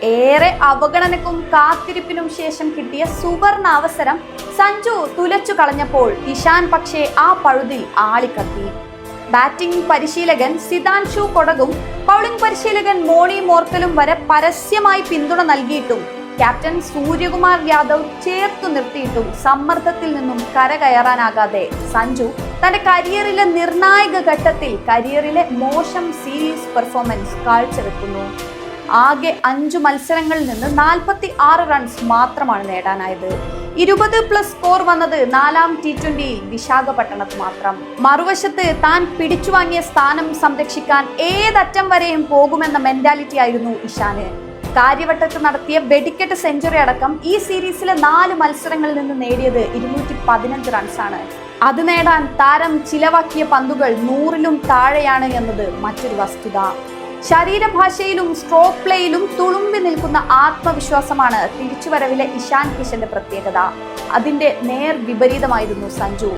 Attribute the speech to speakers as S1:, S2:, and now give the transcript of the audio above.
S1: ഏറെ അവഗണനക്കും കാത്തിരിപ്പിനും ശേഷം കിട്ടിയ സുവർണ അവസരം സഞ്ജു തുലച്ചു കളഞ്ഞപ്പോൾ ഇഷാൻ പക്ഷേ ആ പഴുതിൽ ആളിക്കത്തി. ബാറ്റിംഗ് പരിശീലകൻ സിതാൻഷു കൊടകും ബൗളിംഗ് പരിശീലകൻ മോണി മോർക്കലും വരെ പരസ്യമായി പിന്തുണ നൽകിയിട്ടും ക്യാപ്റ്റൻ സൂര്യകുമാർ യാദവ് ചേർത്തു നിർത്തിയിട്ടും സമ്മർദ്ദത്തിൽ നിന്നും കരകയറാനാകാതെ സഞ്ജു തന്റെ കരിയറിലെ നിർണായക ഘട്ടത്തിൽ കരിയറിലെ മോശം സീരീസ് പെർഫോമൻസ് കാഴ്ചവെക്കുന്നു. ആകെ 5 മത്സരങ്ങളിൽ നിന്ന് 46 റൺസ് മാത്രമാണ് നേടാനായത്. 20+ സ്കോർ വന്നത് 4ാം T20യിൽ വിശാഖപട്ടണത്ത് മാത്രം. മറുവശത്ത് താൻ പിടിച്ചുവാങ്ങിയ സ്ഥാനം സംരക്ഷിക്കാൻ ഏതറ്റം വരെയും പോകുമെന്ന മെന്റാലിറ്റി ആയിരുന്നു ഇഷാന്. കാര്യവട്ടത്ത് നടത്തിയ വെടിക്കെട്ട് സെഞ്ചുറി അടക്കം ഈ സീരീസിലെ 4 മത്സരങ്ങളിൽ നിന്ന് നേടിയത് 215 റൺസാണ്. അത് നേടാൻ താരം ചിലവാക്കിയ പന്തുകൾ 100ലും താഴെയാണ് എന്നത് മറ്റൊരു വസ്തുത. ശരീരഭാഷയിലും സ്ട്രോക്ക് പ്ലേയിലും തുളുമ്പി നിൽക്കുന്ന ആത്മവിശ്വാസമാണ് തിരിച്ചുവരവിലെ ഇഷാൻ കിഷന്റെ പ്രത്യേകത. അതിന്റെ നേർ വിപരീതമായിരുന്നു സഞ്ജു.